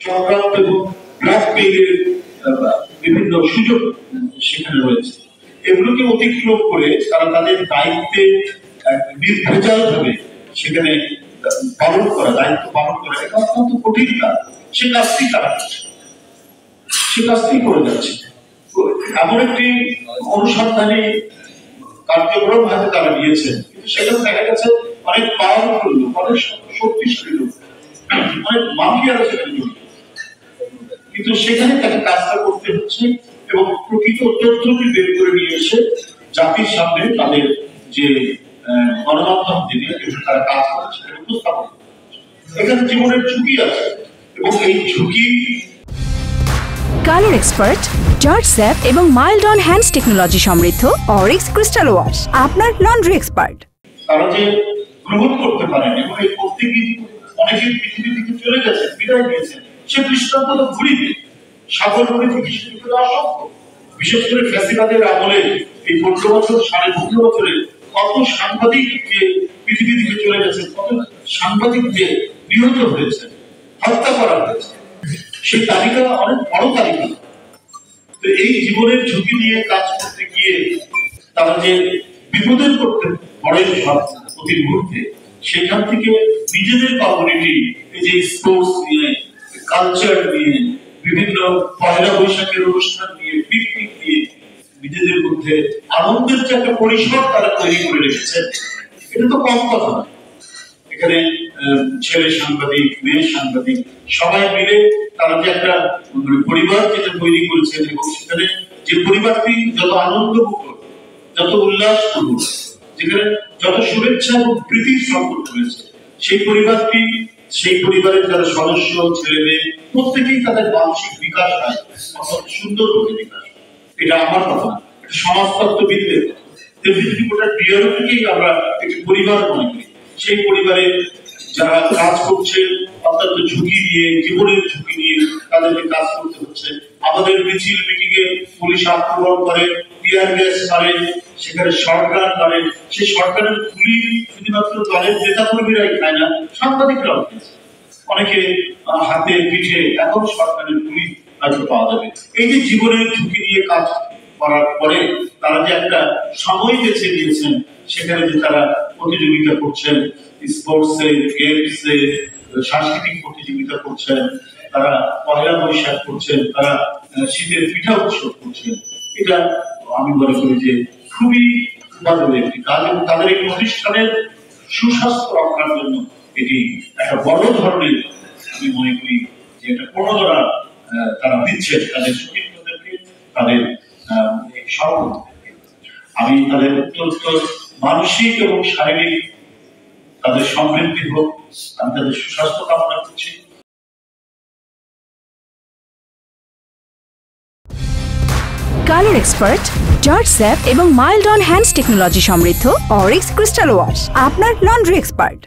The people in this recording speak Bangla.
সংক্রান্ত এবং ব্ল্যাকমেইলের বিভিন্ন সুযোগ সেখানে রয়েছে। এগুলোকে অতিক্রম করে তারা তাদের দায়িত্বে নির্ভেজালভাবে সেখানে পালন করা, দায়িত্ব পালন করা এটা অত্যন্ত কঠিন কাজ। সে কাজটি তারা করছে, সে কাজটি করে যাচ্ছে। এমন একটি অনুসন্ধানী কার্যক্রম হাতে তারা নিয়েছেন, কিন্তু সেখানে দেখা গেছে অনেক পাওয়ারফুল লোক, অনেক শক্তিশালী লোক, অনেক মাফিয়ারা সেখানে জড়িত। কিন্তু সেখানে তাকে কাজটা করতে হচ্ছে এবং প্রকৃত তথ্যটি বের করে নিয়ে এসে জাতির সামনে তাদের যে গণমাধ্যম দিয়ে তারা কাজ করছে উপস্থাপন। এখানে জীবনের ঝুঁকি আছে এবং এই ঝুঁকি কালার এক্সপার্ট, জর্জ স্যাপ এবং মাইল্ড অন হ্যান্ডস টেকনোলজি সমৃদ্ধ অরিক্স ক্রিস্টাল ওয়াশ আপনার লন্ড্রি এক্সপার্ট। তারা যে গ্রহণ করতে পারেন এবং এই করতে গিয়ে অনেকে পৃথিবী থেকে চলে গেছে, বিদায় নিয়েছেন, সে দৃষ্টান্ত তো ঘুরিয়ে সাগরমণি থেকে শুরু করে অসংখ্য, বিশেষ করে ফ্যাসিবাদের আমলে এই 15 বছর 15.5 বছরে কত সাংবাদিক যে পৃথিবী থেকে চলে গেছে, কত সাংবাদিক যে নিহত হয়েছে, হত্যা করা হয়েছে, সেই তালিকা অনেক বড় তালিকা। তো এই জীবনের ঝুঁকি নিয়ে কাজ করতে গিয়ে তারা যে বিপদের করতে পড়েন প্রতি মুহূর্তে, সেখান থেকে নিজেদের কমিউনিটি এই যে স্পোর্টস নিয়ে, কালচার নিয়ে, বিভিন্ন পয়লা বৈশাখের অনুষ্ঠান নিয়ে, পিকনিক নিয়ে নিজেদের মধ্যে আনন্দের যে একটা পরিসর তারা তৈরি করে রেখেছেন, এটা তো কম কথা না। এখানে ছেলে সাংবাদিক, মেয়ে সাংবাদিক সবাই মিলে তারা যে একটা পরিবার যেটা তৈরি করেছেন এবং সেখানে যে পরিবারটি যত আনন্দমুখর, যত উল্লাসপূর্ণ, যেখানে যত শুভেচ্ছা এবং প্রীতির সম্পর্ক রয়েছে, সেই পরিবারটি, সেই পরিবারের যারা সদস্য, ছেলে মেয়ে প্রত্যেকেই তাদের মানসিক বিকাশ হয় অত্যন্ত সুন্দরভাবে বিকাশ। এটা আমার কথা, এটা সমাজতত্ত্ববিদদের কথা। তেমনি গোটা ডিআরওকেই আমরা একটি পরিবার মনে করি। সেই পরিবারে যারা কাজ করছে অত্যন্ত ঝুঁকি নিয়ে, জীবনের ঝুঁকি নিয়ে তাদেরকে কাজ করতে হচ্ছে। আমাদের মিছিল মিটিং এ পুলিশ আক্রমণ করে, টিয়ার গ্যাস মারে, সেখানে সরকার করে, সেই সরকারের গুলি শুধুমাত্র দলের নেতা কর্মীরাই খায় না, সাংবাদিকরাও খেয়েছে। অনেকে হাতে পিঠে এখন সরকারের গুলি হয়তো পাওয়া যাবে। এই যে জীবনের ঝুঁকি নিয়ে কাজ করার পরে তারা যে একটা সময় বেছে নিয়েছেন, সেখানে যে তারা প্রতিযোগিতা করছেন, স্পোর্টসে, গেমসে, সাংস্কৃতিক প্রতিযোগিতা করছেন, তারা পয়লা বৈশাখ করছেন, তারা শীতের পিঠা উৎসব করছেন, এটা আমি মনে করি যে খুবই উৎপাদনের একটি কাজ এবং তাদের এই প্রতিষ্ঠানের সুস্বাস্থ্য রক্ষার জন্য এটি একটা বড় ধরনের, আমি মনে করি যে একটা প্রণোদনা তারা দিচ্ছে তাদের সতীর্থদেরকে, তাদের সহকর্মীদেরকে। আমি তাদের অত্যন্ত মানসিক এবং শারীরিক তাদের সমৃদ্ধি হোক, আমি তাদের সুস্বাস্থ্য কামনা করছি। কালার এক্সপার্ট, জর্জ স্যাপ এবং মাইল্ড অন হ্যান্ডস টেকনোলজি সমৃদ্ধ অরিক্স ক্রিস্টাল ওয়াশ আপনার লন্ড্রি এক্সপার্ট।